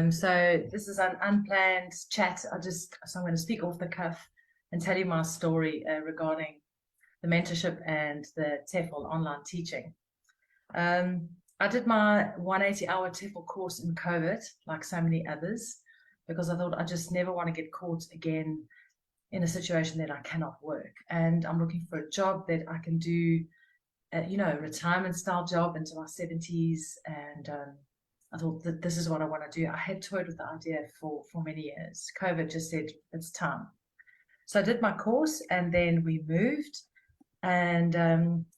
So this is an unplanned chat. So I'm going to speak off the cuff and tell you my story regarding the mentorship and the TEFL online teaching. I did my 180-hour TEFL course in COVID, like so many others, because I thought I just never want to get caught again in a situation that I cannot work. And I'm looking for a job that I can do, a retirement style job into my 70s. And I thought that this is what I want to do. I had toyed with the idea for many years. COVID just said, it's time. So I did my course and then we moved, and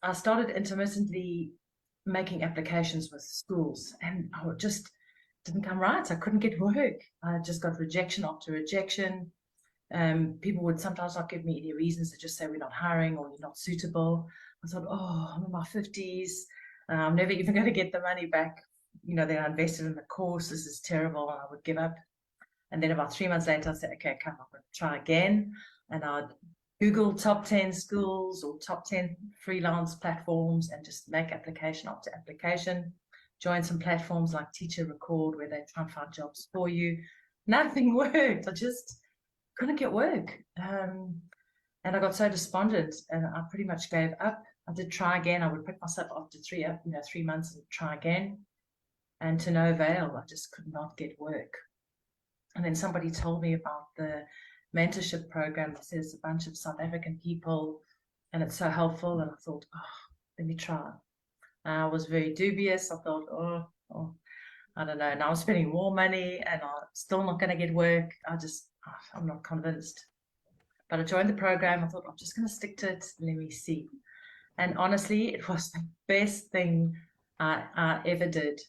I started intermittently making applications with schools, and I just didn't come right. I couldn't get work. I just got rejection after rejection. People would sometimes not give me any reasons. They just say, we're not hiring or you're not suitable. I thought, oh, I'm in my 50s. I'm never even going to get the money back, that I invested in the course. This is terrible. And I would give up. And then about 3 months later, I said, okay, come on, I'm going to try again. And I'd Google top 10 schools or top 10 freelance platforms and just make application after application. Join some platforms like Teacher Record where they try and find jobs for you. Nothing worked. I just couldn't get work. And I got so despondent and I pretty much gave up. I did try again. I would pick myself after 3 months and try again. And to no avail, I just could not get work. And then somebody told me about the mentorship program that says a bunch of South African people, and it's so helpful. And I thought, oh, let me try. I was very dubious. I thought, oh, I don't know. And I was spending more money and I'm still not going to get work. I'm not convinced. But I joined the program. I thought, I'm just going to stick to it. Let me see. And honestly, it was the best thing I ever did.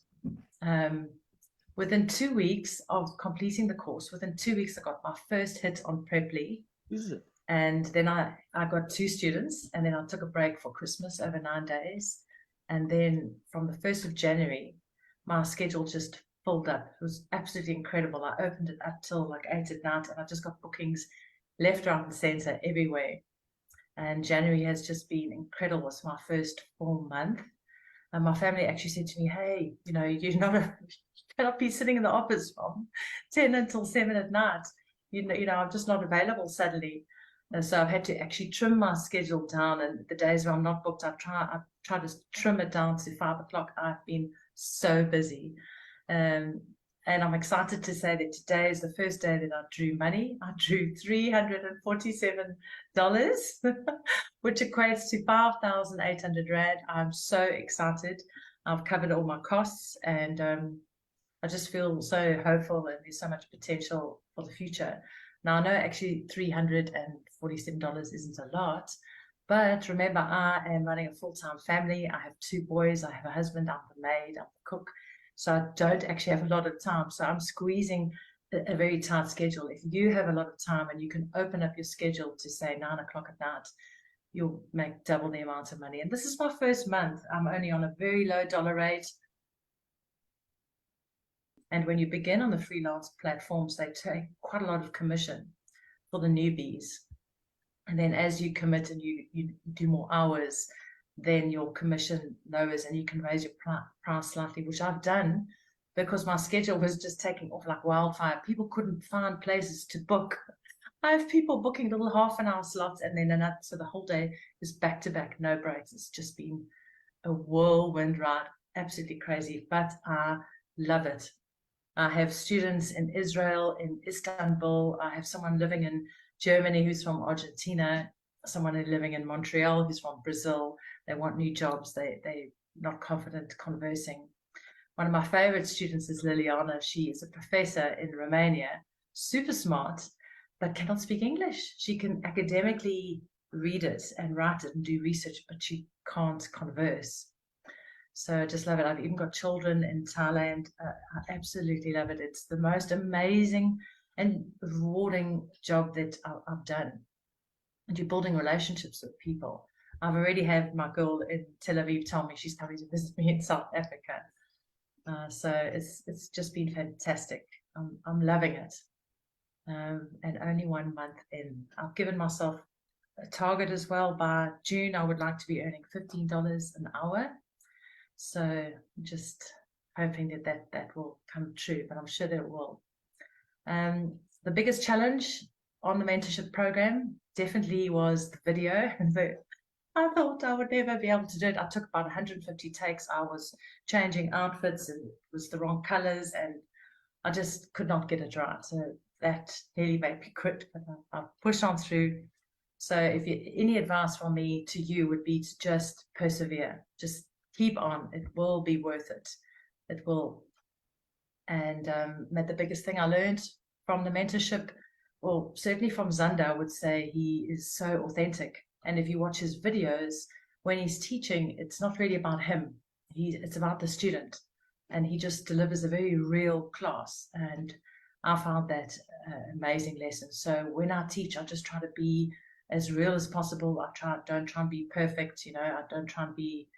Within 2 weeks of completing the course, within 2 weeks, I got my first hit on Preply. Is it? And then I got 2 students, and then I took a break for Christmas over 9 days. And then from the 1st of January, my schedule just filled up. It was absolutely incredible. I opened it up till like 8 at night, and I just got bookings left, right, and center everywhere. And January has just been incredible. It's my first full month. And my family actually said to me, hey, you cannot be sitting in the office from 10 until 7 at night. I'm just not available suddenly. And so I've had to actually trim my schedule down. And the days where I'm not booked, I've tried to trim it down to 5 o'clock. I've been so busy. And I'm excited to say that today is the first day that I drew money. I drew $347, which equates to 5,800 Rand. I'm so excited. I've covered all my costs, and I just feel so hopeful, and there's so much potential for the future. Now, I know actually $347 isn't a lot, but remember, I am running a full-time family. I have 2 boys. I have a husband. I'm the maid. I'm the cook. So I don't actually have a lot of time. So I'm squeezing a very tight schedule. If you have a lot of time and you can open up your schedule to say 9 o'clock at night, you'll make double the amount of money. And this is my first month. I'm only on a very low dollar rate. And when you begin on the freelance platforms, they take quite a lot of commission for the newbies. And then as you commit and you do more hours, then your commission lowers and you can raise your price slightly, which I've done because my schedule was just taking off like wildfire. People couldn't find places to book. I have people booking little half-an-hour slots, and then another, so the whole day is back-to-back, no breaks. It's just been a whirlwind ride, absolutely crazy, but I love it. I have students in Israel, in Istanbul. I have someone living in Germany who's from Argentina, someone who's living in Montreal who's from Brazil. They want new jobs. They're not confident conversing. One of my favorite students is Liliana. She is a professor in Romania, super smart, but cannot speak English. She can academically read it and write it and do research, but she can't converse. So I just love it. I've even got children in Thailand. I absolutely love it. It's the most amazing and rewarding job that I've done. And you're building relationships with people. I've already had my girl in Tel Aviv tell me she's coming to visit me in South Africa. So it's just been fantastic. I'm loving it. And only 1 month in. I've given myself a target as well. By June, I would like to be earning $15 an hour. So just hoping that will come true, but I'm sure that it will. The biggest challenge on the mentorship program definitely was the video. I thought I would never be able to do it. I took about 150 takes. I was changing outfits and it was the wrong colors, and I just could not get it right. So that nearly made me quit, but I pushed on through. So any advice from me to you would be to just persevere, just keep on. It will be worth it. It will. And the biggest thing I learned from the mentorship, well, certainly from Zander, I would say he is so authentic. And if you watch his videos, when he's teaching, it's not really about him. It's about the student. And he just delivers a very real class. And I found that amazing lesson. So when I teach, I just try to be as real as possible. Don't try and be perfect. I don't try and be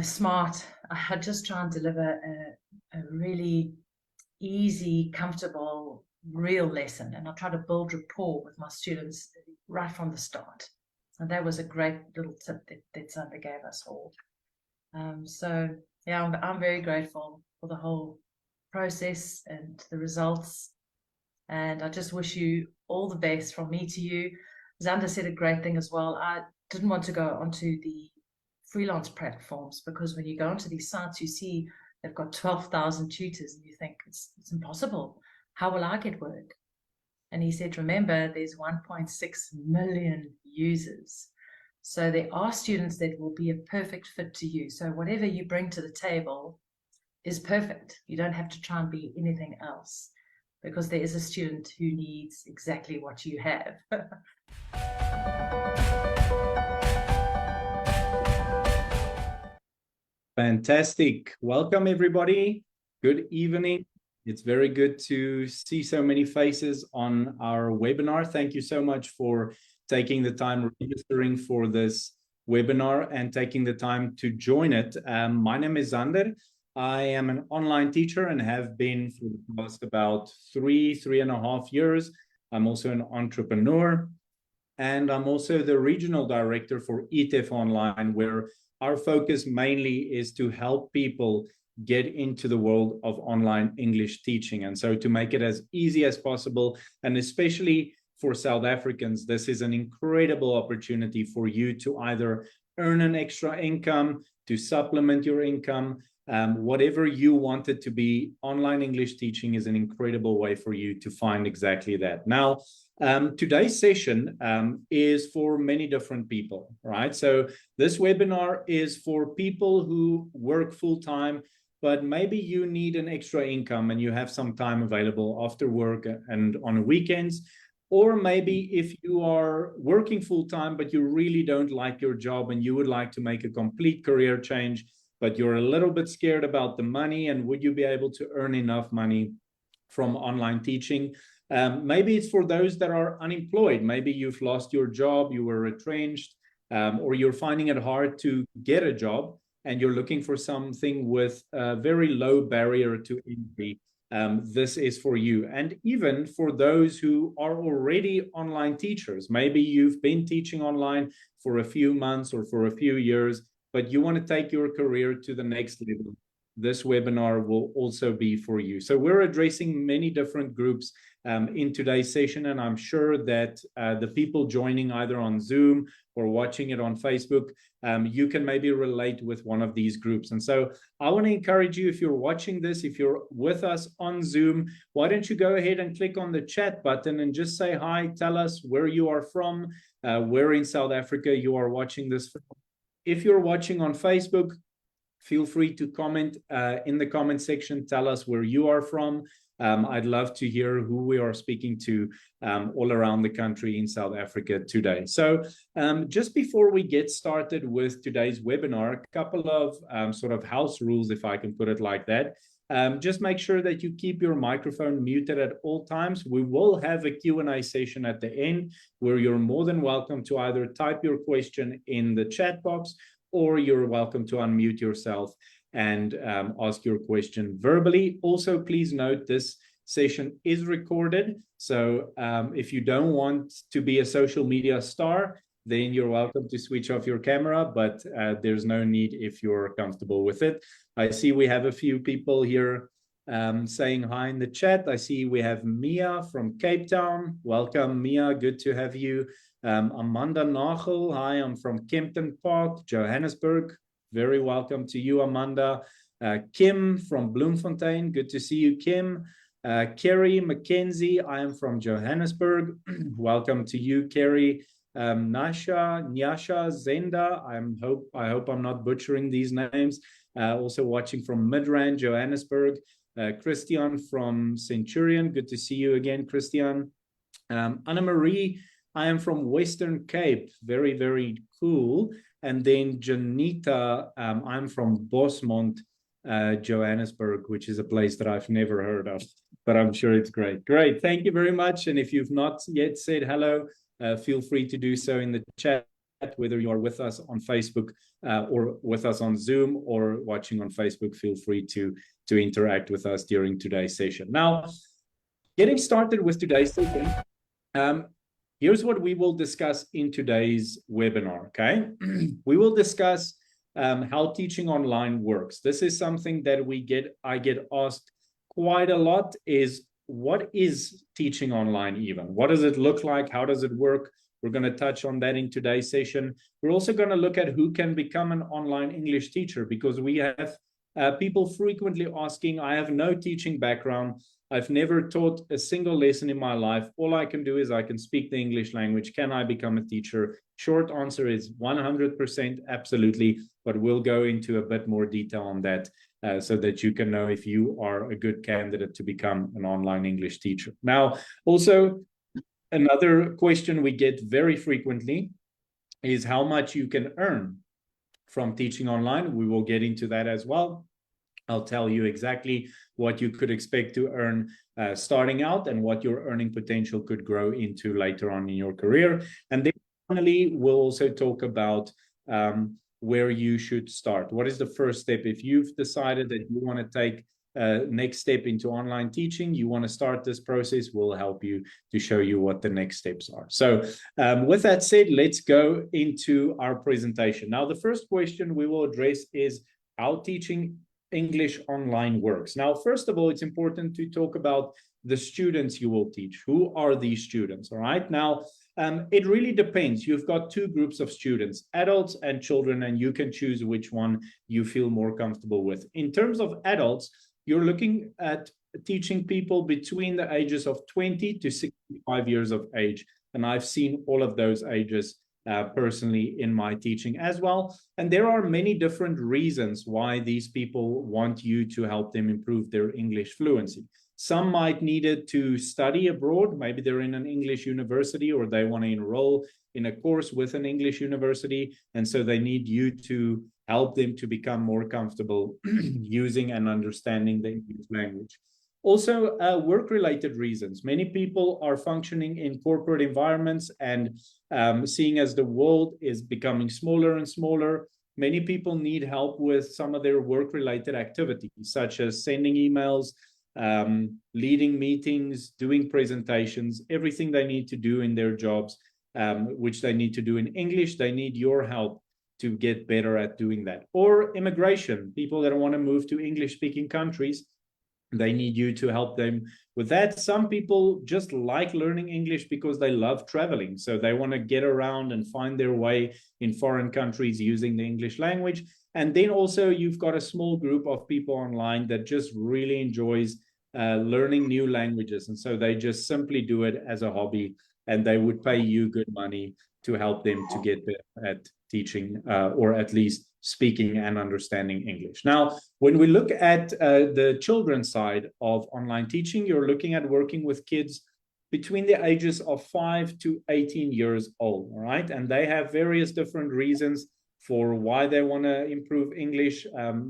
smart. I just try and deliver a really easy, comfortable, real lesson. And I try to build rapport with my students right from the start. And that was a great little tip that Zander gave us all. So yeah, I'm very grateful for the whole process and the results. And I just wish you all the best from me to you. Zander said a great thing as well. I didn't want to go onto the freelance platforms because when you go onto these sites, you see they've got 12,000 tutors and you think it's impossible. How will I get work? And he said, remember, there's 1.6 million users. So there are students that will be a perfect fit to you. So whatever you bring to the table is perfect. You don't have to try and be anything else because there is a student who needs exactly what you have. Fantastic. Welcome, everybody. Good evening. It's very good to see so many faces on our webinar. Thank you so much for taking the time registering for this webinar and taking the time to join it. My name is Zander. I am an online teacher and have been for the past about 3.5 years. I'm also an entrepreneur, and I'm also the regional director for ETEF Online, where our focus mainly is to help people get into the world of online English teaching. And so to make it as easy as possible, and especially for South Africans, this is an incredible opportunity for you to either earn an extra income, to supplement your income, whatever you want it to be. Online English teaching is an incredible way for you to find exactly that. Now, today's session is for many different people, right? So this webinar is for people who work full-time, but maybe you need an extra income and you have some time available after work and on weekends. Or maybe if you are working full-time, but you really don't like your job and you would like to make a complete career change, but you're a little bit scared about the money and would you be able to earn enough money from online teaching? Maybe it's for those that are unemployed. Maybe you've lost your job, you were retrenched, or you're finding it hard to get a job and you're looking for something with a very low barrier to entry. This is for you. And even for those who are already online teachers, maybe you've been teaching online for a few months or for a few years, but you want to take your career to the next level. This webinar will also be for you. So we're addressing many different groups in today's session, and I'm sure that the people joining either on Zoom or watching it on Facebook, you can maybe relate with one of these groups. And so I want to encourage you, if you're watching this, if you're with us on Zoom, why don't you go ahead and click on the chat button and just say hi, tell us where you are from, where in South Africa you are watching this from. If you're watching on Facebook, feel free to comment in the comment section, tell us where you are from. I'd love to hear who we are speaking to all around the country in South Africa today. So just before we get started with today's webinar, a couple of sort of house rules, if I can put it like that. Just make sure that you keep your microphone muted at all times. We will have a Q&A session at the end where you're more than welcome to either type your question in the chat box or you're welcome to unmute yourself and ask your question verbally. Also, please note this session is recorded. So if you don't want to be a social media star, then you're welcome to switch off your camera, but there's no need if you're comfortable with it. I see we have a few people here saying hi in the chat. I see we have Mia from Cape Town. Welcome, Mia. Good to have you. Amanda Nagel. Hi, I'm from Kempton Park, Johannesburg. Very welcome to you, Amanda. Kim from Bloemfontein. Good to see you, Kim. Kerry McKenzie. I am from Johannesburg. Welcome to you, Kerry. Nyasha Zenda. I hope I'm not butchering these names. Also watching from Midrand, Johannesburg. Christian from Centurion. Good to see you again, Christian. Anna Marie. I am from Western Cape. Very, very cool. And then Janita. I'm from Bosmont, Johannesburg, which is a place that I've never heard of, but I'm sure it's great. Great. Thank you very much. And if you've not yet said hello, feel free to do so in the chat, whether you are with us on Facebook or with us on Zoom or watching on Facebook. Feel free to interact with us during today's session. Now, getting started with today's session, here's what we will discuss in today's webinar, okay? We will discuss how teaching online works. This is something that I get asked quite a lot, is what is teaching online even? What does it look like? How does it work? We're going to touch on that in today's session. We're also going to look at who can become an online English teacher, because we have people frequently asking, I have no teaching background. I've never taught a single lesson in my life. All I can do is I can speak the English language. Can I become a teacher? Short answer is 100% absolutely, but we'll go into a bit more detail on that so that you can know if you are a good candidate to become an online English teacher. Now, also, another question we get very frequently is how much you can earn from teaching online. We will get into that as well. I'll tell you exactly what you could expect to earn starting out and what your earning potential could grow into later on in your career. And then finally, we'll also talk about where you should start. What is the first step? If you've decided that you want to take next step into online teaching, you want to start this process, we'll help you to show you what the next steps are. So with that said, let's go into our presentation. Now, the first question we will address is how teaching English online works. Now, first of all, it's important to talk about the students you will teach. Who are these students? All right. Now, it really depends. You've got two groups of students, adults and children, and you can choose which one you feel more comfortable with. In terms of adults, you're looking at teaching people between the ages of 20 to 65 years of age. And I've seen all of those ages personally in my teaching as well. And there are many different reasons why these people want you to help them improve their English fluency. Some might need it to study abroad. Maybe they're in an English university or they want to enroll in a course with an English university. And so they need you to help them to become more comfortable using and understanding the English language. Also, work-related reasons. Many people are functioning in corporate environments, and seeing as the world is becoming smaller and smaller, many people need help with some of their work-related activities, such as sending emails, leading meetings, doing presentations, everything they need to do in their jobs, which they need to do in English. They need your help to get better at doing that. Or immigration, people that want to move to English-speaking countries, they need you to help them with that. Some people just like learning English because they love traveling. So they want to get around and find their way in foreign countries using the English language. And then also you've got a small group of people online that just really enjoys learning new languages. And so they just simply do it as a hobby, and they would pay you good money to help them to get better at teaching or at least speaking and understanding English. Now, when we look at the children's side of online teaching, you're looking at working with kids between the ages of 5 to 18 years old, all right? And they have various different reasons for why they want to improve English.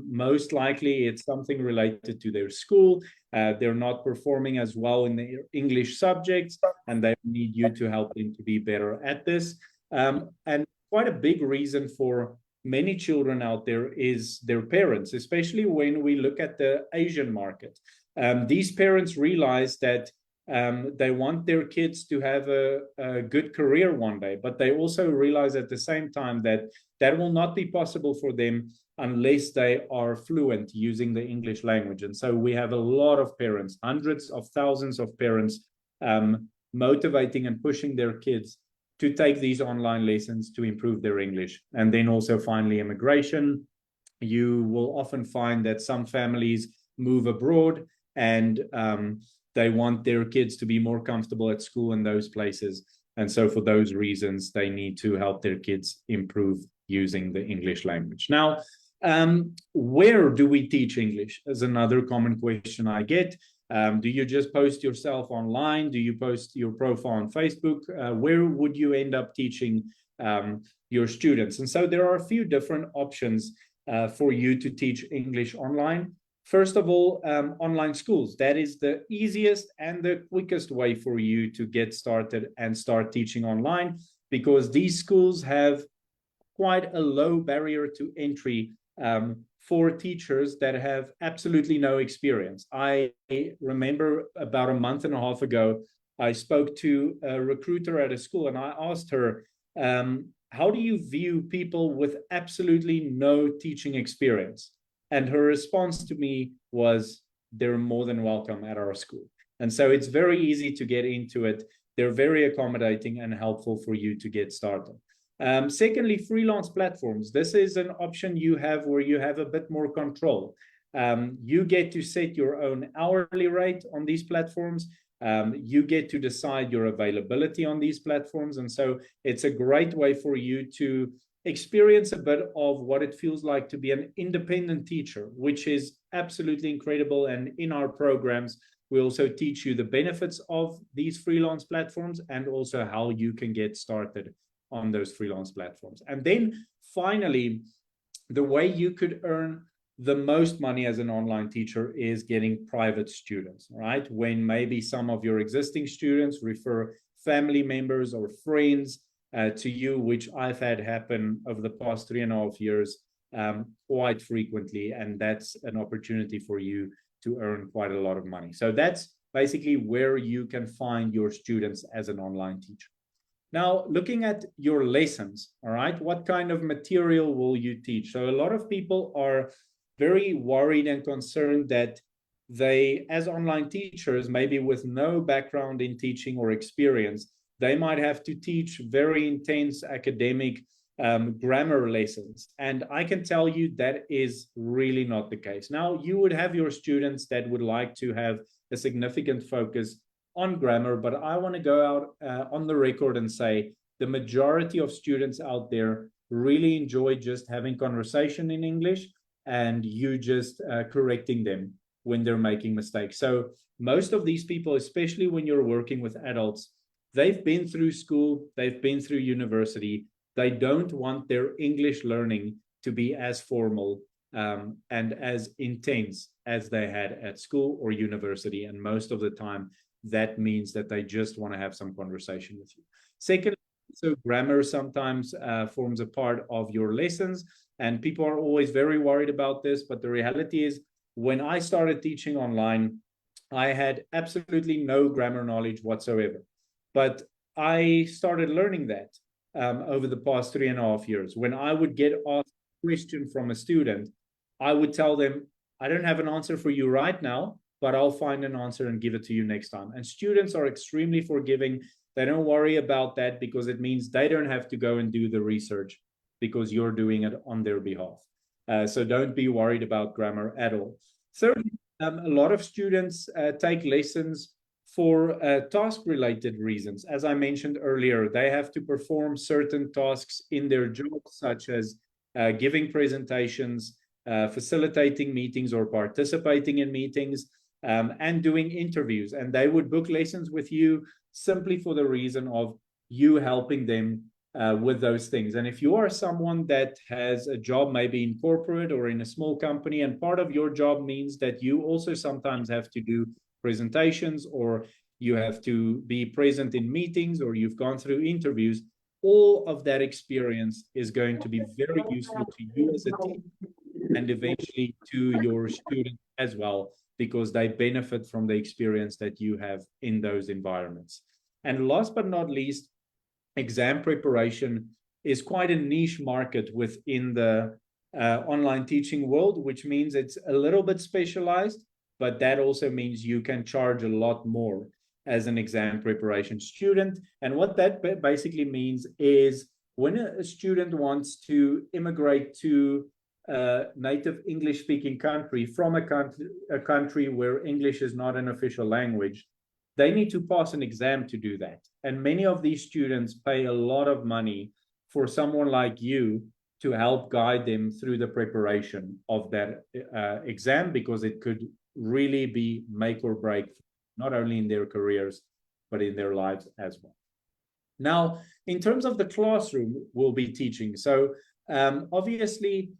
Most likely it's something related to their school. They're not performing as well in the English subjects, and they need you to help them to be better at this. And quite a big reason for many children out there is their parents, especially when we look at the Asian market. These parents realize that They want their kids to have a good career one day, but they also realize at the same time that that will not be possible for them unless they are fluent using the English language. And so we have a lot of parents, hundreds of thousands of parents, motivating and pushing their kids to take these online lessons to improve their English. And then also finally, immigration. You will often find that some families move abroad and they want their kids to be more comfortable at school in those places. And so for those reasons, they need to help their kids improve using the English language. Now, where do we teach English is another common question I get. Do you just post yourself online? Do you post your profile on Facebook? Where would you end up teaching your students? And so there are a few different options for you to teach English online. First of all, online schools. That is the easiest and the quickest way for you to get started and start teaching online, because these schools have quite a low barrier to entry for teachers that have absolutely no experience. I remember about a month and a half ago, I spoke to a recruiter at a school and I asked her, how do you view people with absolutely no teaching experience? And her response to me was, they're more than welcome at our school. And so it's very easy to get into it. They're very accommodating and helpful for you to get started. Secondly, freelance platforms. This is an option you have where you have a bit more control. You get to set your own hourly rate on these platforms. You get to decide your availability on these platforms. And so it's a great way for you to experience a bit of what it feels like to be an independent teacher, which is absolutely incredible. And in our programs, we also teach you the benefits of these freelance platforms and also how you can get started on those freelance platforms. And then finally, the way you could earn the most money as an online teacher is getting private students, right? When maybe some of your existing students refer family members or friends to you, which I've had happen over the past 3.5 years quite frequently. And that's an opportunity for you to earn quite a lot of money. So that's basically where you can find your students as an online teacher. Now, looking at your lessons, all right, what kind of material will you teach? So a lot of people are very worried and concerned that they, as online teachers, maybe with no background in teaching or experience, they might have to teach very intense academic grammar lessons. And I can tell you that is really not the case. Now, you would have your students that would like to have a significant focus on grammar, but I want to go out on the record and say the majority of students out there really enjoy just having conversation in English and you just correcting them when they're making mistakes. So most of these people, especially when you're working with adults, they've been through school, they've been through university, they don't want their English learning to be as formal and as intense as they had at school or university. And most of the time, that means that they just want to have some conversation with you. Second, so grammar sometimes forms a part of your lessons, and people are always very worried about this. But the reality is, when I started teaching online, I had absolutely no grammar knowledge whatsoever. But I started learning that over the past 3.5 years. When I would get asked a question from a student, I would tell them, I don't have an answer for you right now, but I'll find an answer and give it to you next time. And students are extremely forgiving. They don't worry about that because it means they don't have to go and do the research because you're doing it on their behalf. So don't be worried about grammar at all. Thirdly, a lot of students take lessons for task-related reasons. As I mentioned earlier, they have to perform certain tasks in their job, such as giving presentations, facilitating meetings or participating in meetings, and doing interviews. And they would book lessons with you simply for the reason of you helping them with those things. And if you are someone that has a job maybe in corporate or in a small company, and part of your job means that you also sometimes have to do presentations or you have to be present in meetings or you've gone through interviews, all of that experience is going to be very useful to you as a team and eventually to your students as well, because they benefit from the experience that you have in those environments. And last but not least, exam preparation is quite a niche market within the online teaching world, which means it's a little bit specialized, but that also means you can charge a lot more as an exam preparation student. And what that basically means is when a student wants to immigrate to a native English speaking country from a country where English is not an official language, they need to pass an exam to do that. And many of these students pay a lot of money for someone like you to help guide them through the preparation of that exam, because it could really be make or break, not only in their careers, but in their lives as well. Now, in terms of the classroom we'll be teaching, so obviously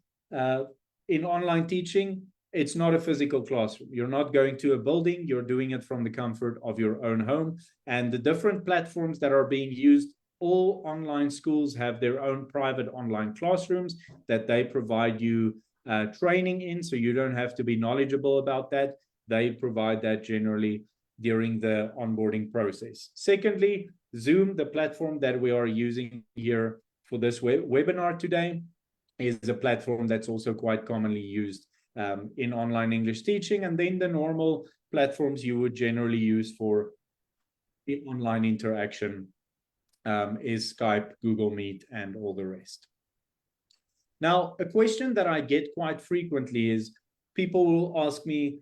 in online teaching, it's not a physical classroom. You're not going to a building, you're doing it from the comfort of your own home. And the different platforms that are being used, all online schools have their own private online classrooms that they provide you training in, so you don't have to be knowledgeable about that. They provide that generally during the onboarding process. Secondly, Zoom, the platform that we are using here for this webinar today, is a platform that's also quite commonly used in online English teaching. And then the normal platforms you would generally use for the online interaction is Skype, Google Meet, and all the rest. Now, a question that I get quite frequently is people will ask me,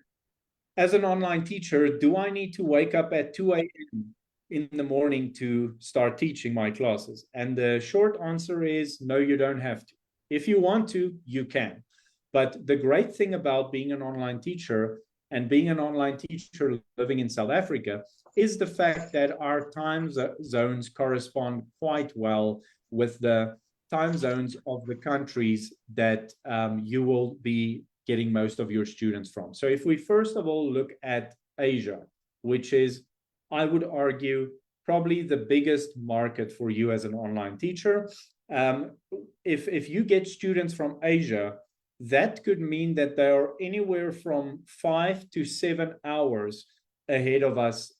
as an online teacher, do I need to wake up at 2 a.m. in the morning to start teaching my classes? And the short answer is no, you don't have to. If you want to, you can. But the great thing about being an online teacher and being an online teacher living in South Africa is the fact that our time zones correspond quite well with the time zones of the countries that you will be getting most of your students from. So if we first of all look at Asia, which is, I would argue, probably the biggest market for you as an online teacher, if you get students from Asia, that could mean that they are anywhere from 5 to 7 hours ahead of us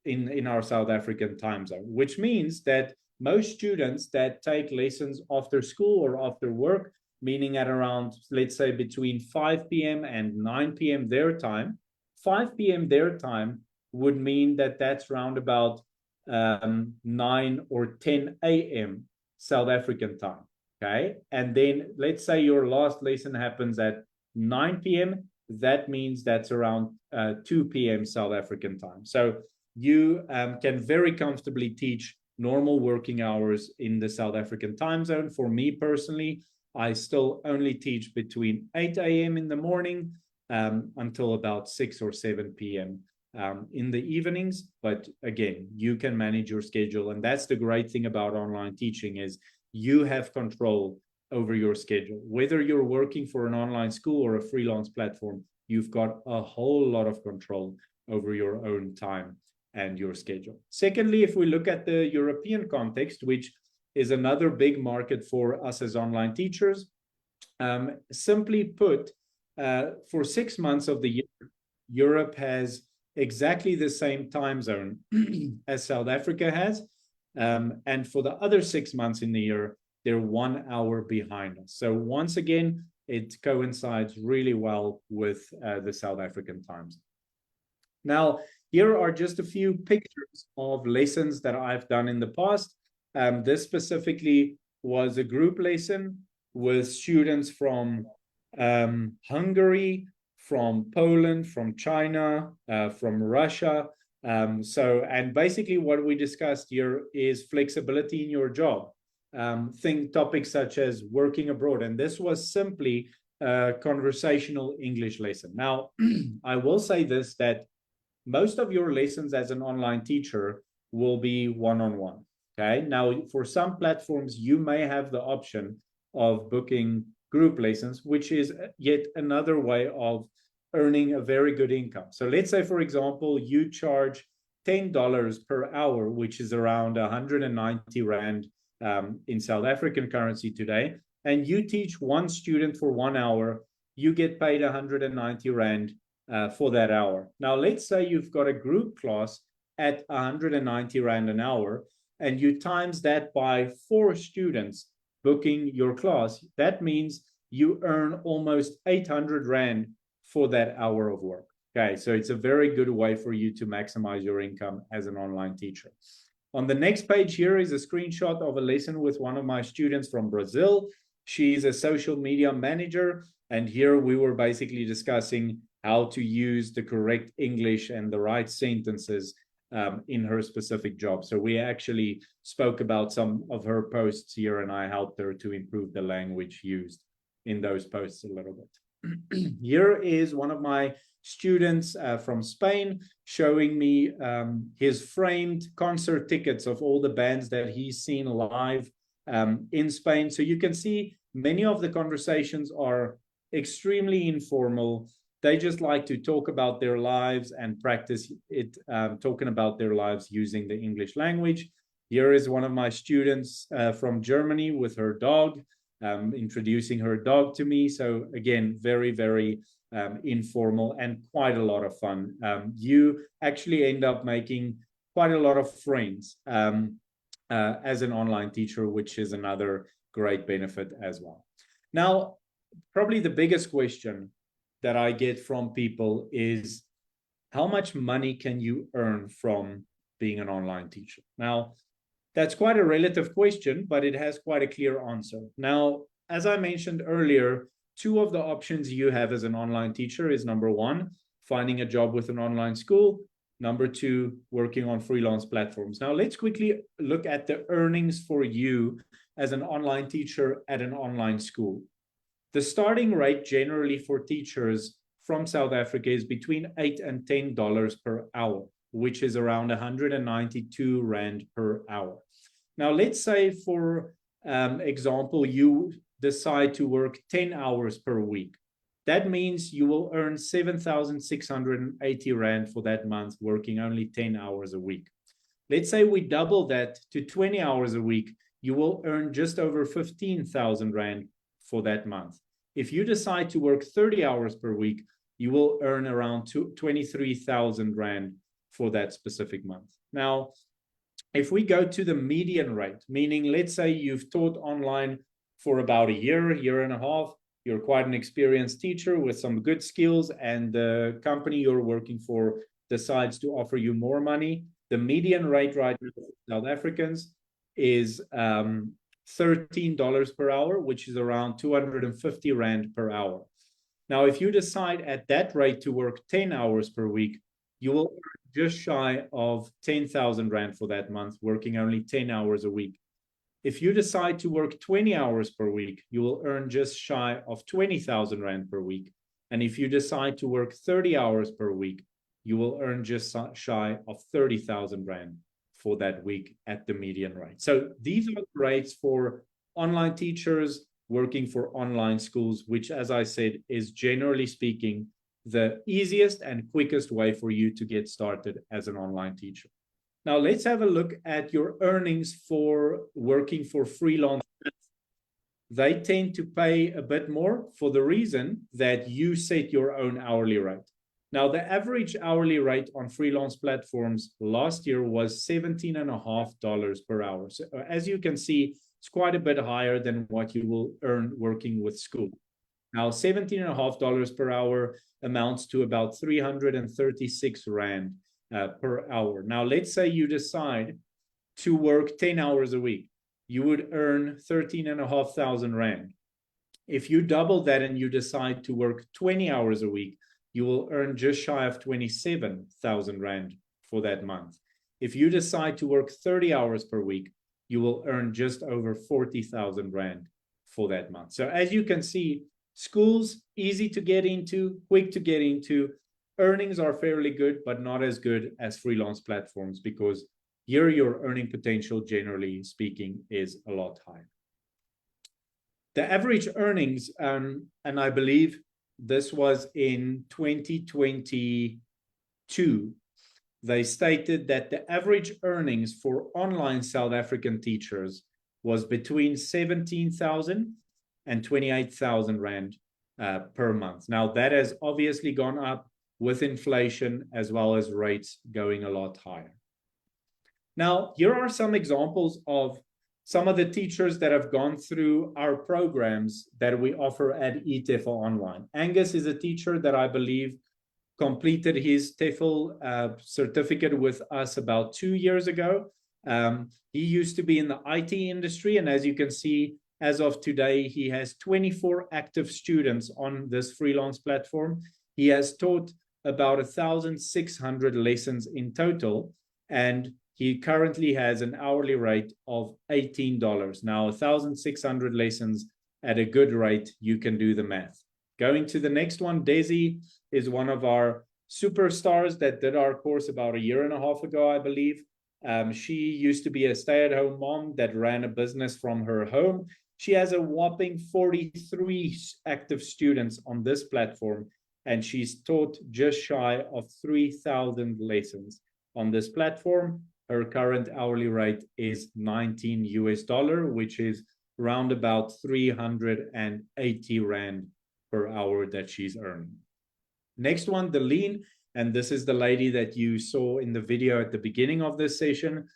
in our South African time zone, which means that most students that take lessons after school or after work, meaning at around, let's say, between 5 p.m. and 9 p.m. their time, 5 p.m. their time would mean that that's around about 9 or 10 a.m. South African time, okay? And then let's say your last lesson happens at 9 p.m., that means that's around 2 p.m. South African time. So you can very comfortably teach normal working hours in the South African time zone. For me personally, I still only teach between 8 a.m. in the morning until about 6 or 7 p.m. In the evenings. But again, you can manage your schedule. And that's the great thing about online teaching is you have control over your schedule. Whether you're working for an online school or a freelance platform, you've got a whole lot of control over your own time and your schedule. Secondly, if we look at the European context, which is another big market for us as online teachers, simply put, for 6 months of the year, Europe has exactly the same time zone as South Africa has. And for the other 6 months in the year, they're 1 hour behind us. So once again, it coincides really well with the South African time zone. Now, here are just a few pictures of lessons that I've done in the past. This specifically was a group lesson with students from Hungary, from Poland, from China, from Russia. And basically what we discussed here is flexibility in your job. Topics such as working abroad. And this was simply a conversational English lesson. Now, I will say this, that most of your lessons as an online teacher will be one-on-one. Okay. Now, for some platforms, you may have the option of booking group lessons, which is yet another way of earning a very good income. So let's say, for example, you charge $10 per hour, which is around 190 Rand in South African currency today, and you teach one student for 1 hour, you get paid 190 Rand for that hour. Now, let's say you've got a group class at 190 Rand an hour, and you times that by 4 students booking your class. That means you earn almost 800 Rand for that hour of work. Okay, so it's a very good way for you to maximize your income as an online teacher. On the next page here is a screenshot of a lesson with one of my students from Brazil. She's a social media manager, and here we were basically discussing how to use the correct English and the right sentences in her specific job. So we actually spoke about some of her posts here, and I helped her to improve the language used in those posts a little bit. Here is one of my students from Spain showing me his framed concert tickets of all the bands that he's seen live in Spain. So you can see many of the conversations are extremely informal. They just like to talk about their lives and practice it, talking about their lives using the English language. Here is one of my students from Germany with her dog, introducing her dog to me. So again, very, very informal and quite a lot of fun. You actually end up making quite a lot of friends as an online teacher, which is another great benefit as well. Now, probably the biggest question that I get from people is, how much money can you earn from being an online teacher? Now, that's quite a relative question, but it has quite a clear answer. Now, as I mentioned earlier, 2 of the options you have as an online teacher is, number 1, finding a job with an online school. Number 2, working on freelance platforms. Now, let's quickly look at the earnings for you as an online teacher at an online school. The starting rate generally for teachers from South Africa is between $8 and $10 per hour, which is around 192 Rand per hour. Now, let's say, for example, you decide to work 10 hours per week. That means you will earn 7,680 Rand for that month, working only 10 hours a week. Let's say we double that to 20 hours a week, you will earn just over 15,000 Rand for that month. If you decide to work 30 hours per week, you will earn around 23,000 Rand for that specific month. Now, if we go to the median rate, meaning let's say you've taught online for about a year and a half, you're quite an experienced teacher with some good skills, and the company you're working for decides to offer you more money. The median rate right now for South Africans is $13 per hour, which is around 250 Rand per hour. Now, if you decide at that rate to work 10 hours per week, you will earn just shy of 10,000 Rand for that month, working only 10 hours a week. If you decide to work 20 hours per week, you will earn just shy of 20,000 Rand per week. And if you decide to work 30 hours per week, you will earn just shy of 30,000 Rand for that week at the median rate. So these are the rates for online teachers working for online schools, which, as I said, is generally speaking the easiest and quickest way for you to get started as an online teacher. Now, let's have a look at your earnings for working for freelance. They tend to pay a bit more for the reason that you set your own hourly rate. Now, the average hourly rate on freelance platforms last year was $17.50 per hour. So as you can see, it's quite a bit higher than what you will earn working with school. Now, $17.50 per hour amounts to about 336 Rand per hour. Now, let's say you decide to work 10 hours a week. You would earn 13,500 Rand. If you double that and you decide to work 20 hours a week, you will earn just shy of 27,000 Rand for that month. If you decide to work 30 hours per week, you will earn just over 40,000 Rand for that month. So as you can see, schools, easy to get into, quick to get into. Earnings are fairly good, but not as good as freelance platforms, because here your earning potential, generally speaking, is a lot higher. The average earnings, and I believe this was in 2022, they stated that the average earnings for online South African teachers was between 17,000 and 28,000 Rand per month. Now, that has obviously gone up with inflation as well as rates going a lot higher. Now, here are some examples of some of the teachers that have gone through our programs that we offer at eTEFL Online. Angus is a teacher that I believe completed his TEFL certificate with us about 2 years ago. He used to be in the IT industry, and as you can see, as of today, he has 24 active students on this freelance platform. He has taught about 1,600 lessons in total, and he currently has an hourly rate of $18. Now, 1,600 lessons at a good rate, you can do the math. Going to the next one, Desi is one of our superstars that did our course about 1.5 years ago, I believe. She used to be a stay-at-home mom that ran a business from her home. She has a whopping 43 active students on this platform, and she's taught just shy of 3,000 lessons on this platform. Her current hourly rate is $19 US, which is around about 380 Rand per hour that she's earning. Next one, Deline, and this is the lady that you saw in the video at the beginning of this session.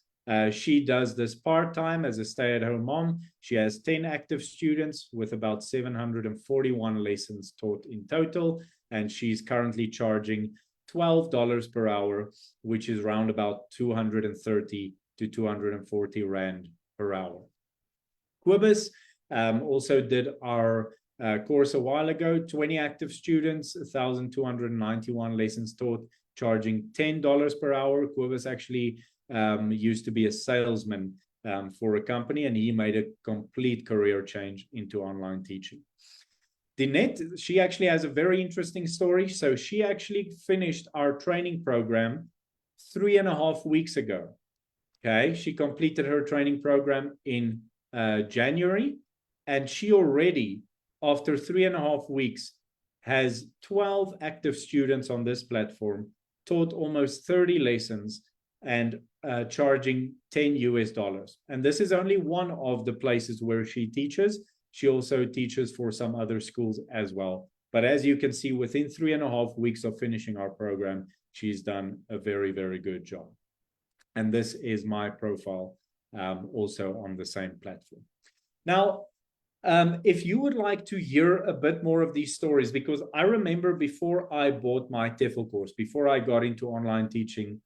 She does this part-time as a stay-at-home mom. She has 10 active students with about 741 lessons taught in total, and she's currently charging $12 per hour, which is around about 230 to 240 Rand per hour. Quibus also did our course a while ago, 20 active students, 1,291 lessons taught, charging $10 per hour. Quibus actually used to be a salesman for a company, and he made a complete career change into online teaching. Dinette, she actually has a very interesting story. So she actually finished our training program 3.5 weeks ago. Okay, she completed her training program in January, and she already, after 3.5 weeks, has 12 active students on this platform, taught almost 30 lessons, and charging $10 US. And this is only one of the places where she teaches. She also teaches for some other schools as well. But as you can see, within 3.5 weeks of finishing our program, she's done a very, very good job. And this is my profile also on the same platform. Now, if you would like to hear a bit more of these stories, because I remember before I bought my TEFL course, before I got into online teaching,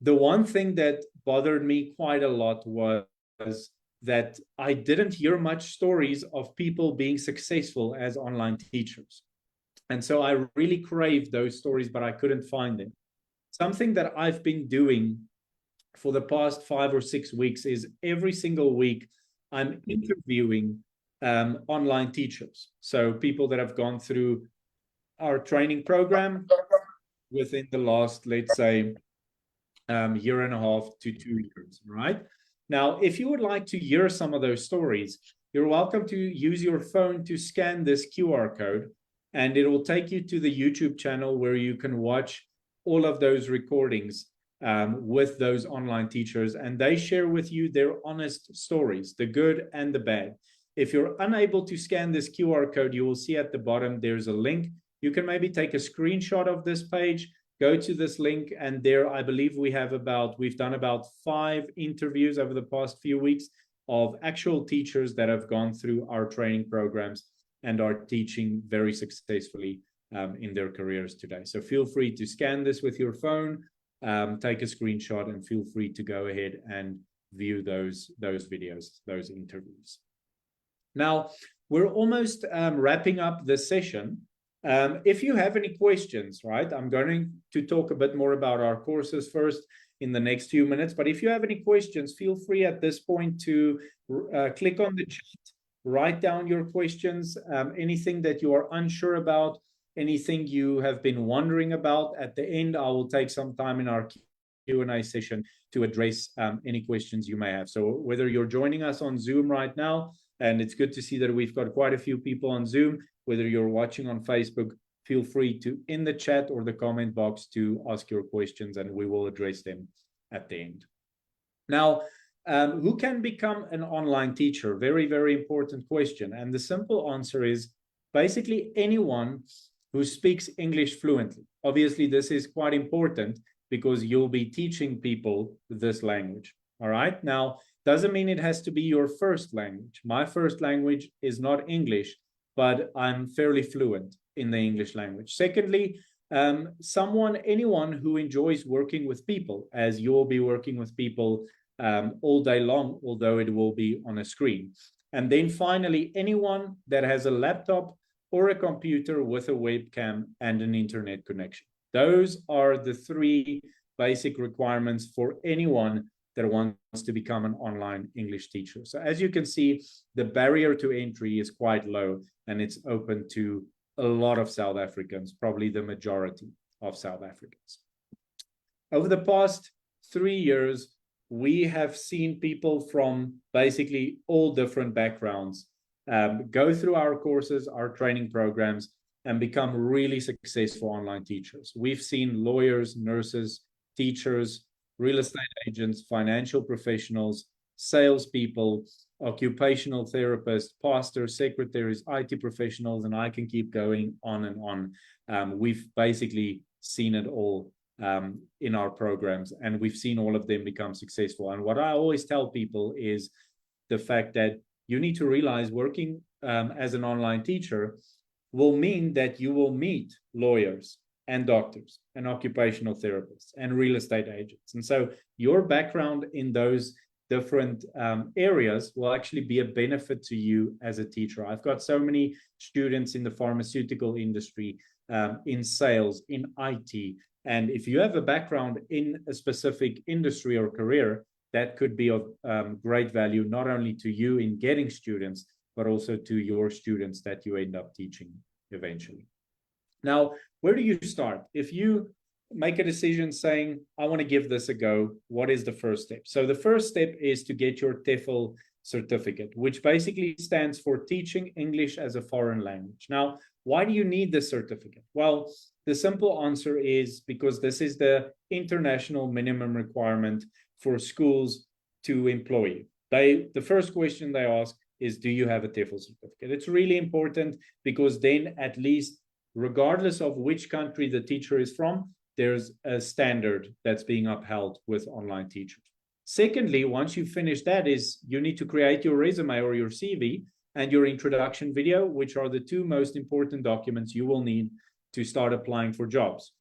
the one thing that bothered me quite a lot was that I didn't hear much stories of people being successful as online teachers. And so I really craved those stories, but I couldn't find them. Something that I've been doing for the past 5 or 6 weeks is every single week, I'm interviewing online teachers. So people that have gone through our training program within the last, let's say, 1.5 to 2 years, right? Now, if you would like to hear some of those stories, you're welcome to use your phone to scan this QR code, and it will take you to the YouTube channel where you can watch all of those recordings with those online teachers, and they share with you their honest stories, the good and the bad. If you're unable to scan this QR code, you will see at the bottom there's a link. You can maybe take a screenshot of this page, go to this link, and there I believe we've done about 5 interviews over the past few weeks of actual teachers that have gone through our training programs and are teaching very successfully in their careers today. So feel free to scan this with your phone, take a screenshot, and feel free to go ahead and view those videos, those interviews. Now, we're almost wrapping up this session. If you have any questions, right, I'm going to talk a bit more about our courses first in the next few minutes. But if you have any questions, feel free at this point to click on the chat, write down your questions, anything that you are unsure about, anything you have been wondering about. At the end, I will take some time in our Q&A session to address any questions you may have. So whether you're joining us on Zoom right now, and it's good to see that we've got quite a few people on Zoom, whether you're watching on Facebook, feel free to, in the chat or the comment box, to ask your questions, and we will address them at the end. Now, who can become an online teacher? Very, very important question. And the simple answer is basically anyone who speaks English fluently. Obviously, this is quite important because you'll be teaching people this language. All right. Now, doesn't mean it has to be your first language. My first language is not English, but I'm fairly fluent in the English language. Secondly, anyone who enjoys working with people, as you'll be working with people all day long, although it will be on a screen. And then finally, anyone that has a laptop or a computer with a webcam and an internet connection. Those are the three basic requirements for anyone that wants to become an online English teacher. So as you can see, the barrier to entry is quite low, and it's open to a lot of South Africans, probably the majority of South Africans. Over the past 3 years, we have seen people from basically all different backgrounds go through our courses, our training programs, and become really successful online teachers. We've seen lawyers, nurses, teachers, real estate agents, financial professionals, salespeople, occupational therapists, pastors, secretaries, IT professionals, and I can keep going on and on. We've basically seen it all in our programs, and we've seen all of them become successful. And what I always tell people is the fact that you need to realize working as an online teacher will mean that you will meet lawyers and doctors and occupational therapists and real estate agents. And so your background in those different areas will actually be a benefit to you as a teacher. I've got so many students in the pharmaceutical industry, in sales, in IT. And if you have a background in a specific industry or career, that could be of great value, not only to you in getting students, but also to your students that you end up teaching eventually. Now, where do you start? If you make a decision saying, I want to give this a go, what is the first step? So the first step is to get your TEFL certificate, which basically stands for Teaching English as a Foreign Language. Now, why do you need this certificate? Well, the simple answer is because this is the international minimum requirement for schools to employ you. The first question they ask is, do you have a TEFL certificate? It's really important because then at least, regardless of which country the teacher is from, there's a standard that's being upheld with online teachers. Secondly, once you finish that, is you need to create your resume or your CV and your introduction video, which are the two most important documents you will need to start applying for jobs.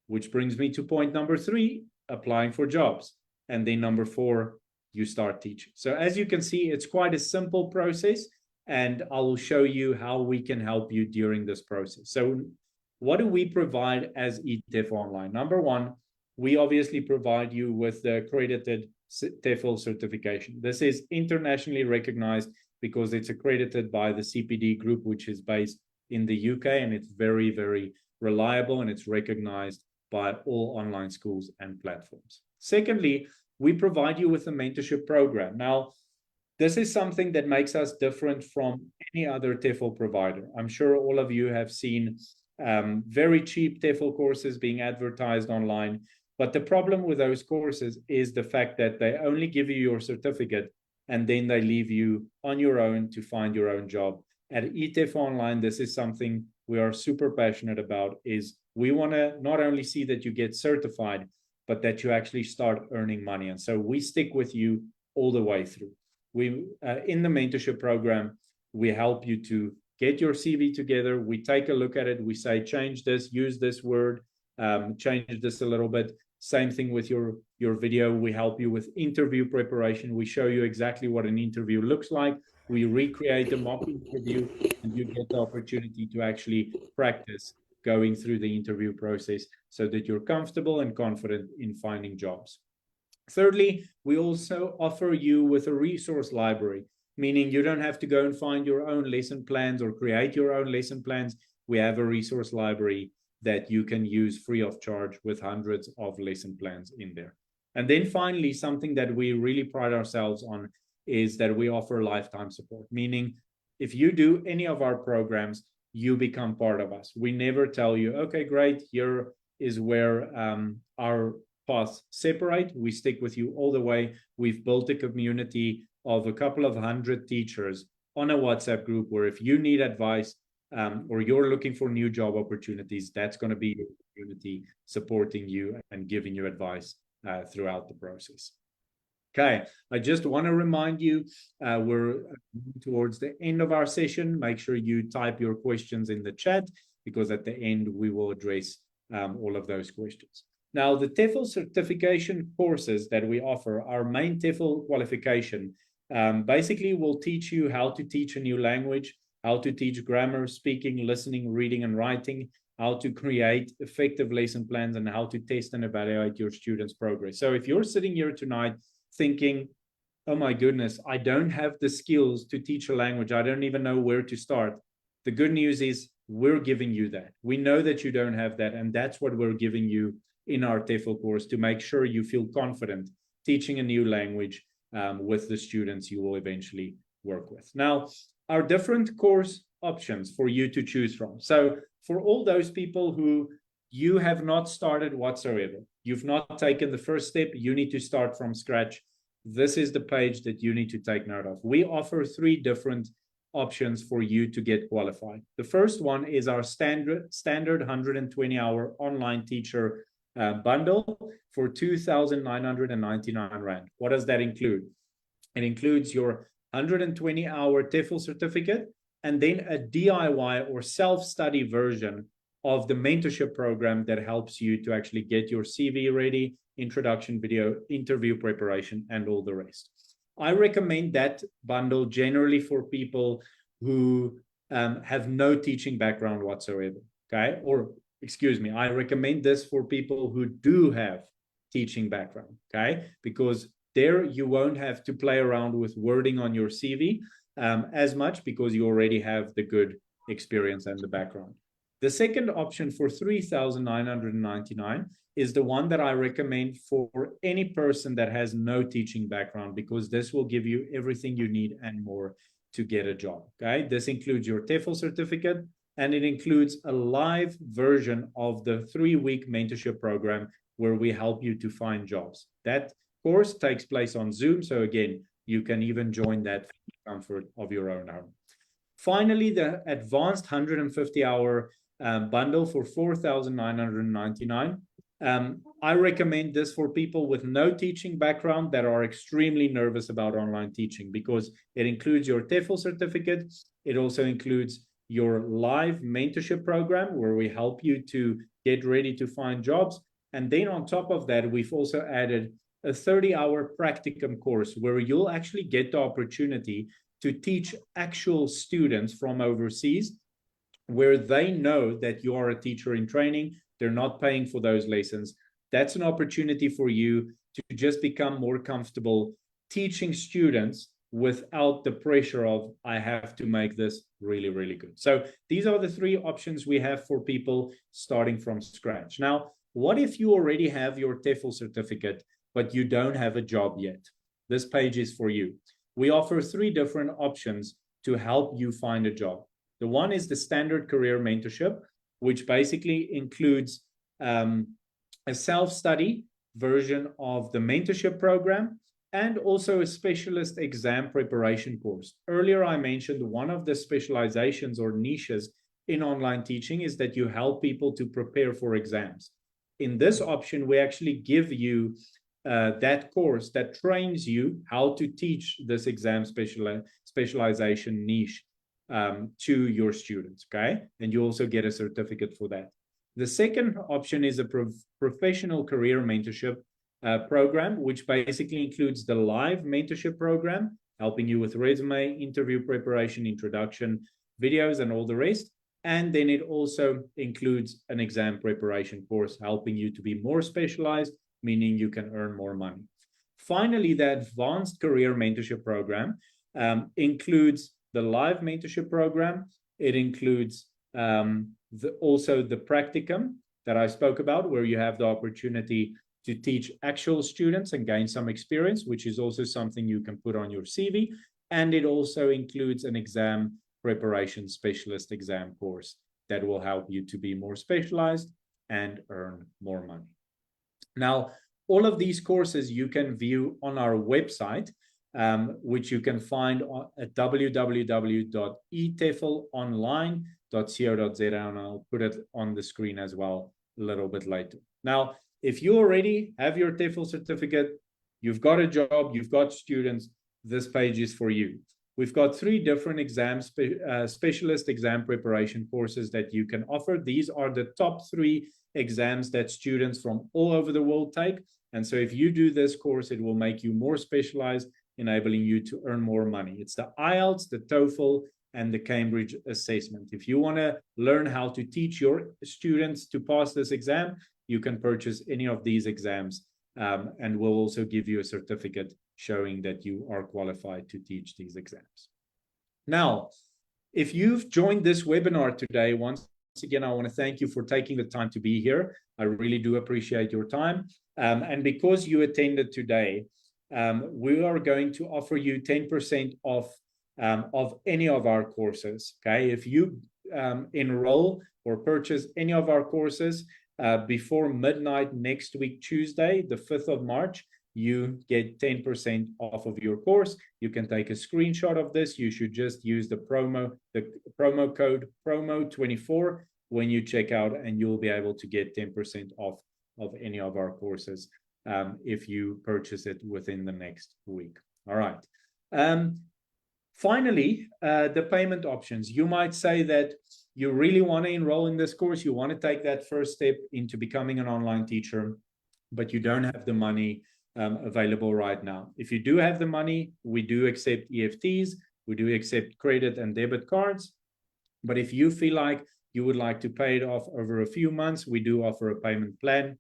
Which brings me to point number 3, applying for jobs. And then number 4, you start teaching. So as you can see, it's quite a simple process, and I will show you how we can help you during this process. So what do we provide as eTEF Online? Number 1, we obviously provide you with the accredited TEFL certification. This is internationally recognized because it's accredited by the CPD group, which is based in the UK, and it's very, very reliable, and it's recognized by all online schools and platforms. Secondly, we provide you with a mentorship program. Now, this is something that makes us different from any other TEFL provider. I'm sure all of you have seen very cheap TEFL courses being advertised online. But the problem with those courses is the fact that they only give you your certificate and then they leave you on your own to find your own job. At eTEF Online, this is something we are super passionate about, is we want to not only see that you get certified, but that you actually start earning money. And so we stick with you all the way through. We in the mentorship program, we help you to get your CV together. We take a look at it. We say, change this, use this word, change this a little bit. Same thing with your video. We help you with interview preparation. We show you exactly what an interview looks like. We recreate a mock interview, and you get the opportunity to actually practice going through the interview process so that you're comfortable and confident in finding jobs. Thirdly, we also offer you with a resource library, meaning you don't have to go and find your own lesson plans or create your own lesson plans. We have a resource library that you can use free of charge with hundreds of lesson plans in there. And then finally, something that we really pride ourselves on is that we offer lifetime support, meaning if you do any of our programs, you become part of us. We never tell you, okay, great, here is where our paths separate. We stick with you all the way. We've built a community of a couple of hundred teachers on a WhatsApp group where if you need advice, or you're looking for new job opportunities, that's going to be your community supporting you and giving you advice throughout the process. Okay, I just want to remind you, we're towards the end of our session. Make sure you type your questions in the chat, because at the end we will address all of those questions. Now, the TEFL certification courses that we offer, our main TEFL qualification, basically will teach you how to teach a new language, how to teach grammar, speaking, listening, reading, and writing, how to create effective lesson plans, and how to test and evaluate your students' progress. So if you're sitting here tonight thinking, oh my goodness, I don't have the skills to teach a language, I don't even know where to start, the good news is we're giving you that. We know that you don't have that, and that's what we're giving you in our TEFL course, to make sure you feel confident teaching a new language with the students you will eventually work with. Now, our different course options for you to choose from. So for all those people who you have not started whatsoever, you've not taken the first step, you need to start from scratch, this is the page that you need to take note of. We offer 3 different options for you to get qualified. The first one is our standard 120-hour online teacher bundle for 2,999 Rand. What does that include? It includes your 120-hour TEFL certificate, and then a DIY or self-study version of the mentorship program that helps you to actually get your CV ready, introduction video, interview preparation, and all the rest. I recommend that bundle generally for people who have no teaching background whatsoever, okay? Or, excuse me, I recommend this for people who do have teaching background, okay? Because there you won't have to play around with wording on your CV as much, because you already have the good experience and the background. The second option for 3,999 is the one that I recommend for any person that has no teaching background, because this will give you everything you need and more to get a job, okay? This includes your TEFL certificate, and it includes a live version of the 3-week mentorship program where we help you to find jobs. That course takes place on Zoom, so again, you can even join that from the comfort of your own home. Finally, the advanced 150-hour bundle for 4,999. I recommend this for people with no teaching background that are extremely nervous about online teaching, because it includes your TEFL certificate. It also includes your live mentorship program where we help you to get ready to find jobs. And then on top of that, we've also added a 30-hour practicum course where you'll actually get the opportunity to teach actual students from overseas, where they know that you are a teacher in training. They're not paying for those lessons. That's an opportunity for you to just become more comfortable teaching students without the pressure of, I have to make this really, really good. So these are the 3 options we have for people starting from scratch. Now, what if you already have your TEFL certificate, but you don't have a job yet? This page is for you. We offer 3 different options to help you find a job. The one is the standard career mentorship, which basically includes a self-study version of the mentorship program and also a specialist exam preparation course. Earlier, I mentioned one of the specializations or niches in online teaching is that you help people to prepare for exams. In this option, we actually give you that course that trains you how to teach this exam specialization niche to your students, okay? And you also get a certificate for that. The second option is a professional career mentorship program, which basically includes the live mentorship program, helping you with resume, interview preparation, introduction, videos, and all the rest. And then it also includes an exam preparation course, helping you to be more specialized, meaning you can earn more money. Finally, the advanced career mentorship program includes the live mentorship program. It includes also the practicum that I spoke about, where you have the opportunity to teach actual students and gain some experience, which is also something you can put on your CV. And it also includes an exam preparation specialist exam course that will help you to be more specialized and earn more money. Now, all of these courses you can view on our website, which you can find at www.eteflonline.co.za. and I'll put it on the screen as well a little bit later. Now, if you already have your TEFL certificate, you've got a job, you've got students, this page is for you. We've got 3 different specialist exam preparation courses that you can offer. These are the top 3 exams that students from all over the world take. And so if you do this course, it will make you more specialized, enabling you to earn more money. It's the IELTS, the TOEFL, and the Cambridge assessment. If you want to learn how to teach your students to pass this exam, you can purchase any of these exams, and we'll also give you a certificate showing that you are qualified to teach these exams. Now, if you've joined this webinar today, once again, I want to thank you for taking the time to be here. I really do appreciate your time. And because you attended today, we are going to offer you 10% off of any of our courses. Okay, if you enroll or purchase any of our courses before midnight next week, Tuesday, the 5th of March, you get 10% off of your course. You can take a screenshot of this. You should just use the promo code PROMO24 when you check out, and you'll be able to get 10% off of any of our courses if you purchase it within the next week. All right. Finally, the payment options. You might say that you really want to enroll in this course. You want to take that first step into becoming an online teacher, but you don't have the money available right now. If you do have the money, we do accept EFTs. We do accept credit and debit cards. But if you feel like you would like to pay it off over a few months, we do offer a payment plan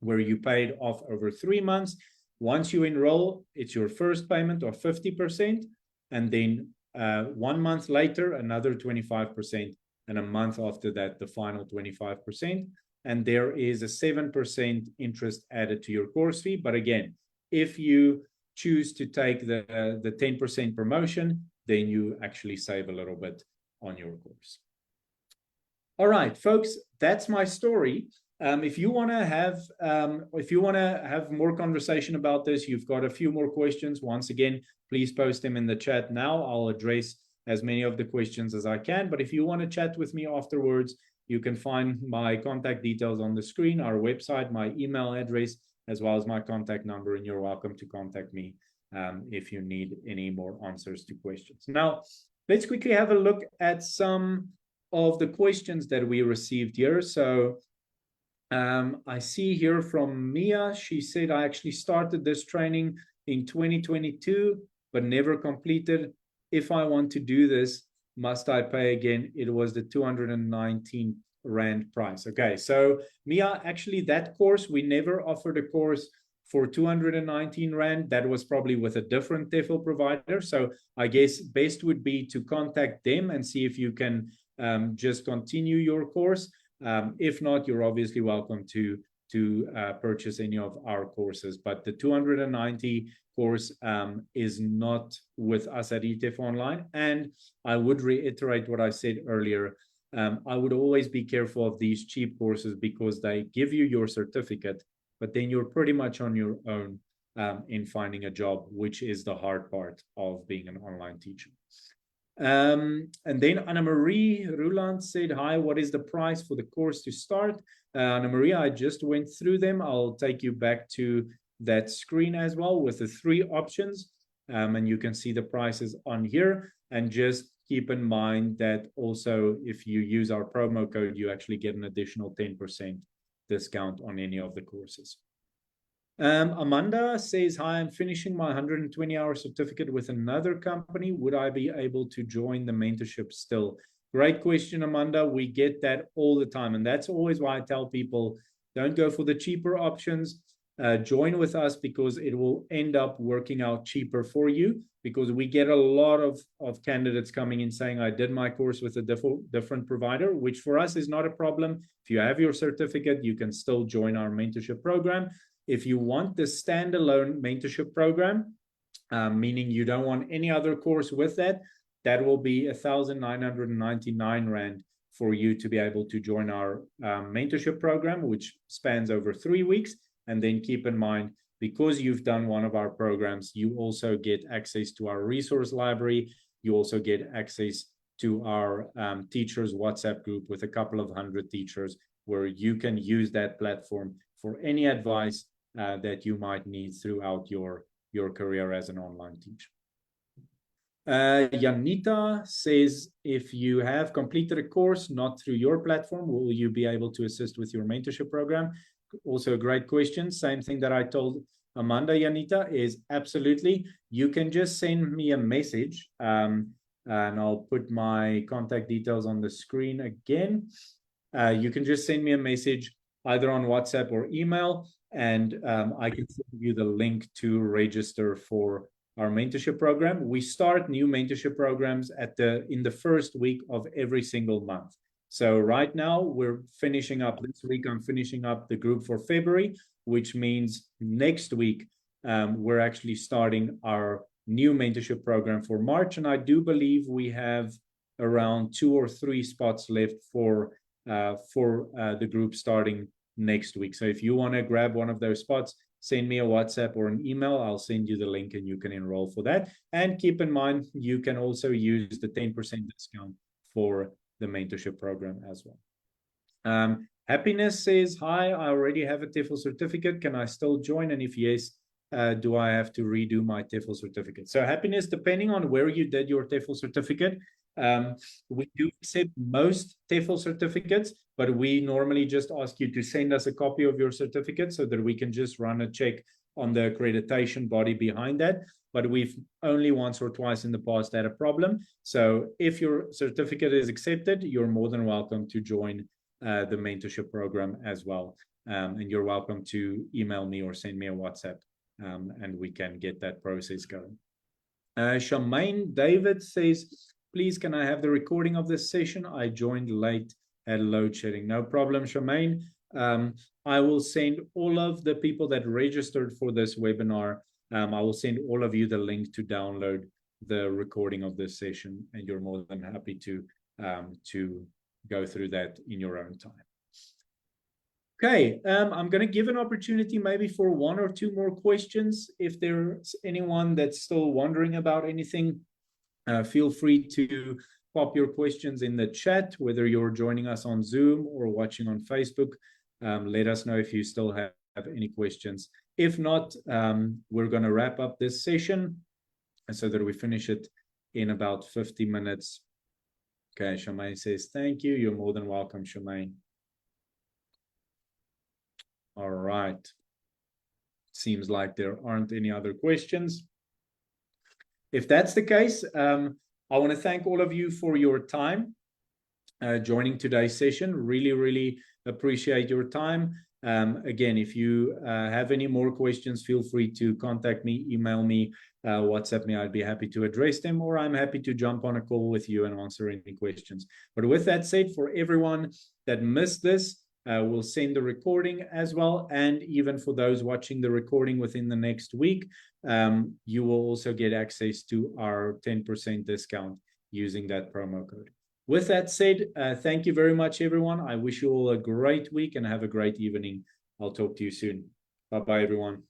where you pay it off over 3 months. Once you enroll, it's your first payment of 50%. And then 1 month later, another 25%. And a month after that, the final 25%. And there is a 7% interest added to your course fee. But again, if you choose to take the 10% promotion, then you actually save a little bit on your course. All right, folks, that's my story. If you want to have more conversation about this, you've got a few more questions. Once again, please post them in the chat now. I'll address as many of the questions as I can. But if you want to chat with me afterwards, you can find my contact details on the screen, our website, my email address, as well as my contact number, and you're welcome to contact me if you need any more answers to questions. Now, let's quickly have a look at some of the questions that we received here. So I see here from Mia, she said, I actually started this training in 2022, but never completed. If I want to do this, must I pay again? It was the 219 Rand price. Okay, so Mia, actually that course, we never offered a course for 219 Rand. That was probably with a different TEFL provider. So I guess best would be to contact them and see if you can just continue your course. If not, you're obviously welcome to purchase any of our courses. But the 290 course is not with us at eTEF Online. And I would reiterate what I said earlier. I would always be careful of these cheap courses because they give you your certificate, but then you're pretty much on your own in finding a job, which is the hard part of being an online teacher. And then Anna-Marie Ruland said, hi, what is the price for the course to start? Anna-Marie, I just went through them. I'll take you back to that screen as well with the 3 options. And you can see the prices on here. And just keep in mind that also if you use our promo code, you actually get an additional 10% discount on any of the courses. Amanda says, hi, I'm finishing my 120-hour certificate with another company. Would I be able to join the mentorship still? Great question, Amanda. We get that all the time. And that's always why I tell people, don't go for the cheaper options. Join with us because it will end up working out cheaper for you, because we get a lot of candidates coming in saying, I did my course with a different provider, which for us is not a problem. If you have your certificate, you can still join our mentorship program. If you want the standalone mentorship program, meaning you don't want any other course with that, that will be 1,999 Rand for you to be able to join our mentorship program, which spans over 3 weeks. And then keep in mind, because you've done one of our programs, you also get access to our resource library. You also get access to our teachers WhatsApp group with a couple of hundred teachers, where you can use that platform for any advice that you might need throughout your career as an online teacher. Janita says, if you have completed a course not through your platform, will you be able to assist with your mentorship program? Also a great question. Same thing that I told Amanda, Janita, is absolutely. You can just send me a message, and I'll put my contact details on the screen again. You can just send me a message either on WhatsApp or email, and I can send you the link to register for our mentorship program. We start new mentorship programs in the first week of every single month. So right now we're finishing up this week. I'm finishing up the group for February, which means next week we're actually starting our new mentorship program for March. And I do believe we have around 2 or 3 spots left for the group starting next week. So if you want to grab one of those spots, send me a WhatsApp or an email. I'll send you the link and you can enroll for that. And keep in mind, you can also use the 10% discount for the mentorship program as well. Happiness says, hi, I already have a TEFL certificate. Can I still join? And if yes, do I have to redo my TEFL certificate? So Happiness, depending on where you did your TEFL certificate, we do accept most TEFL certificates, but we normally just ask you to send us a copy of your certificate so that we can just run a check on the accreditation body behind that. But we've only once or twice in the past had a problem. So if your certificate is accepted, you're more than welcome to join the mentorship program as well. And you're welcome to email me or send me a WhatsApp, and we can get that process going. Charmaine David says, please, can I have the recording of this session? I joined late at load shedding. No problem, Charmaine. I will send all of the people that registered for this webinar, I will send all of you the link to download the recording of this session, and you're more than happy to go through that in your own time. Okay, I'm going to give an opportunity maybe for 1 or 2 more questions. If there's anyone that's still wondering about anything, feel free to pop your questions in the chat, whether you're joining us on Zoom or watching on Facebook. Let us know if you still have any questions. If not, we're going to wrap up this session so that we finish it in about 50 minutes. Okay, Charmaine says, thank you. You're more than welcome, Charmaine. All right. Seems like there aren't any other questions. If that's the case, I want to thank all of you for your time joining today's session. Really, really appreciate your time. Again, if you have any more questions, feel free to contact me, email me, WhatsApp me. I'd be happy to address them, or I'm happy to jump on a call with you and answer any questions. But with that said, for everyone that missed this, we'll send the recording as well. And even for those watching the recording within the next week, you will also get access to our 10% discount using that promo code. With that said, thank you very much, everyone. I wish you all a great week and have a great evening. I'll talk to you soon. Bye-bye, everyone.